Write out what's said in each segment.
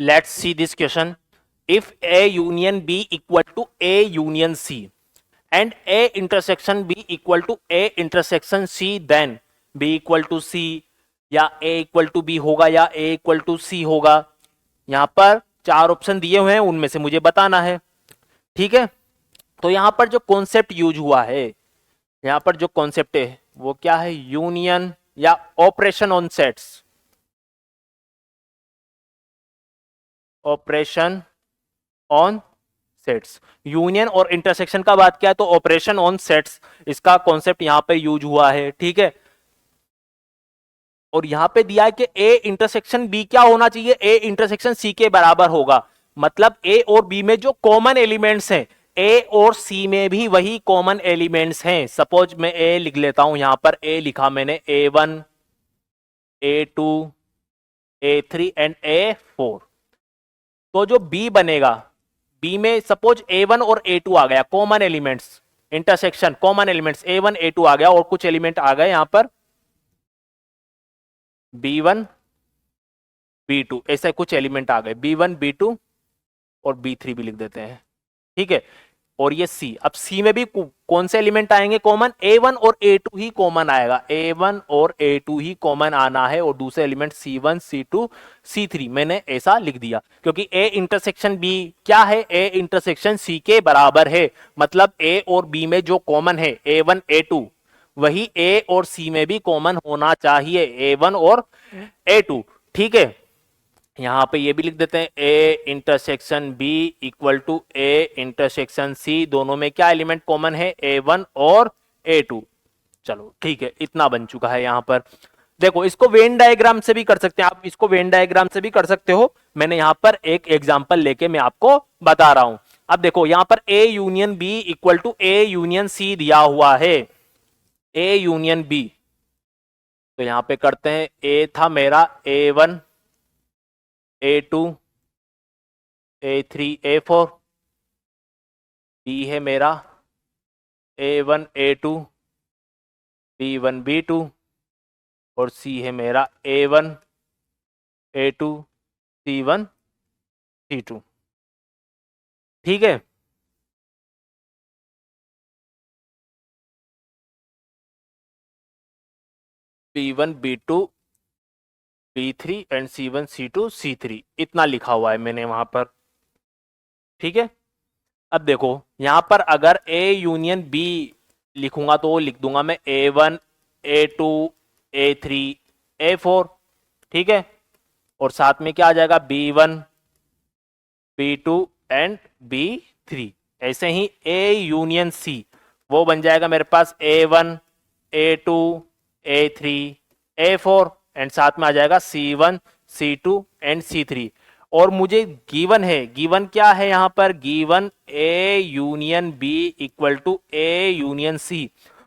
Let's see this question. If A union B equal to A union C and A intersection B equal to A intersection C, then B equal to C या A equal to B होगा या A equal to C होगा. यहां पर चार option दिए हुए हैं, उनमें से मुझे बताना है. ठीक है, तो यहां पर जो कॉन्सेप्ट यूज हुआ है, यहां पर जो कॉन्सेप्ट है वो क्या है? यूनियन या operation on sets. Operation on sets. Union और इंटरसेक्शन का बात किया तो ऑपरेशन ऑन सेट्स, इसका कॉन्सेप्ट यहां पे यूज हुआ है. ठीक है, और यहां पे दिया है कि ए इंटरसेक्शन बी क्या होना चाहिए? ए इंटरसेक्शन सी के बराबर होगा. मतलब ए और बी में जो कॉमन एलिमेंट्स हैं, ए और सी में भी वही कॉमन एलिमेंट्स हैं. सपोज मैं ए लिख लेता हूं, यहां पर ए लिखा मैंने, A1 A2 A3 and A4. तो जो बी बनेगा, बी में सपोज A1 और A2 आ गया, common elements, intersection common elements A1 A2 आ गया और कुछ एलिमेंट आ गए यहां पर B1 B2, ऐसे कुछ एलिमेंट आ गए B1 B2 और B3 भी लिख देते हैं. ठीक है, और ये C. अब C में भी कौन से एलिमेंट आएंगे कॉमन? A1 और A2 ही कॉमन आएगा. A1 और A2 ही कॉमन आना है और दूसरे एलिमेंट C1 C2 C3 मैंने ऐसा लिख दिया, क्योंकि A इंटरसेक्शन B क्या है? A इंटरसेक्शन C के बराबर है. मतलब A और B में जो कॉमन है A1 A2, वही A और C में भी कॉमन होना चाहिए, A1 और A2. ठीक है, यहां पे ये भी लिख देते हैं, A intersection B equal to A intersection C. दोनों में क्या एलिमेंट कॉमन है? A1 और A2. चलो ठीक है, इतना बन चुका है. यहां पर देखो, इसको वेन डायग्राम से भी कर सकते हैं आप, इसको वेन डायग्राम से भी कर सकते हो. मैंने यहां पर एक एग्जांपल लेके मैं आपको बता रहा हूं. अब देखो, यहां पर A union B equal to A union C दिया हुआ है. A यूनियन B, तो यहां पे करते हैं. A था मेरा A1 A2 A3 A4, B है मेरा A1 A2 B1 B2 और C है मेरा A1 A2 C1 C2. ठीक है, B1 B2 B3 and C1 C2 C3, इतना लिखा हुआ है मैंने वहां पर. ठीक है, अब देखो यहां पर अगर A यूनियन B लिखूंगा तो लिख दूंगा मैं A1 A2 A3 A4. ठीक है, और साथ में क्या आ जाएगा? B1 B2 and B3. ऐसे ही A यूनियन C, वो बन जाएगा मेरे पास A1 A2 A3 A4 and साथ में आ जाएगा C1 C2 एंड C3. और मुझे गिवन है, गिवन क्या है यहां पर? Given A union B equal to A union C.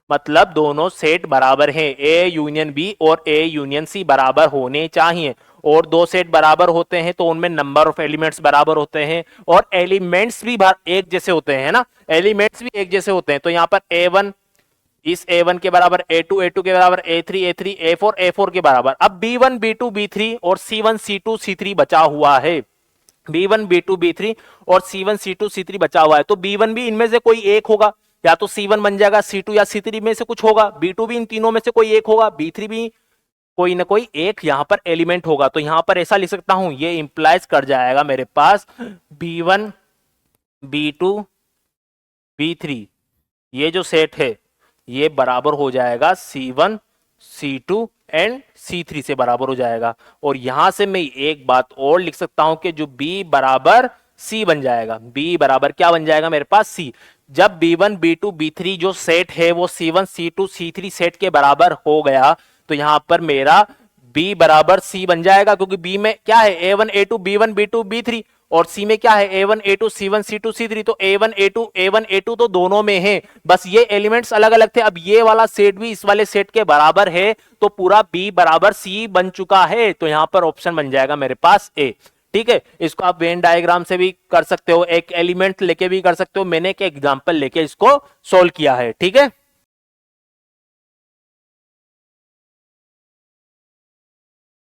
मतलब दोनों सेट बराबर हैं, A यूनियन B और A यूनियन C बराबर होने चाहिए. और दो सेट बराबर होते हैं तो उनमें नंबर ऑफ एलिमेंट्स बराबर होते हैं और एलिमेंट्स भी एक जैसे होते हैं ना, एलिमेंट्स भी एक जैसे होते हैं. तो यहां पर A1 इस A1 के बराबर, A2 A2 के बराबर, A3 A3 A4 A4 के बराबर. अब B1 B2 B3 और C1 C2 C3 बचा हुआ है. B1 B2 B3 और C1 C2 C3 बचा हुआ है. तो B1 भी इनमें से कोई एक होगा, या तो C1 बन जाएगा, C2 या C3 में से कुछ होगा, B2 भी इन तीनों में से कोई एक होगा, B3 भी कोई ना कोई एक यहां पर एलिमेंट होगा. तो यहां पर ऐसा लिख सकता हूं, ये इंप्लाइज कर जाएगा मेरे पास B1 B2 B3, ये जो सेट है ये बराबर हो जाएगा C1 C2 एंड C3 से बराबर हो जाएगा. और यहां से मैं एक बात और लिख सकता हूं कि जो B बराबर C बन जाएगा. B बराबर क्या बन जाएगा मेरे पास? C. जब B1 B2 B3 जो सेट है वो C1 C2 C3 सेट के बराबर हो गया तो यहां पर मेरा B बराबर C बन जाएगा, क्योंकि B में क्या है? A1 A2 B1 B2 B3 और C में क्या है? A1 A2 C1 C2 C3. तो A1 A2 तो दोनों में है, बस ये एलिमेंट्स अलग अलग थे. अब ये वाला सेट भी इस वाले सेट के बराबर है तो पूरा B बराबर C बन चुका है. तो यहां पर ऑप्शन बन जाएगा मेरे पास A. ठीक है, इसको आप वेन डायग्राम से भी कर सकते हो, एक एलिमेंट लेके भी कर सकते हो. मैंने एक एग्जांपल लेके इसको सोल्व किया है. ठीक है.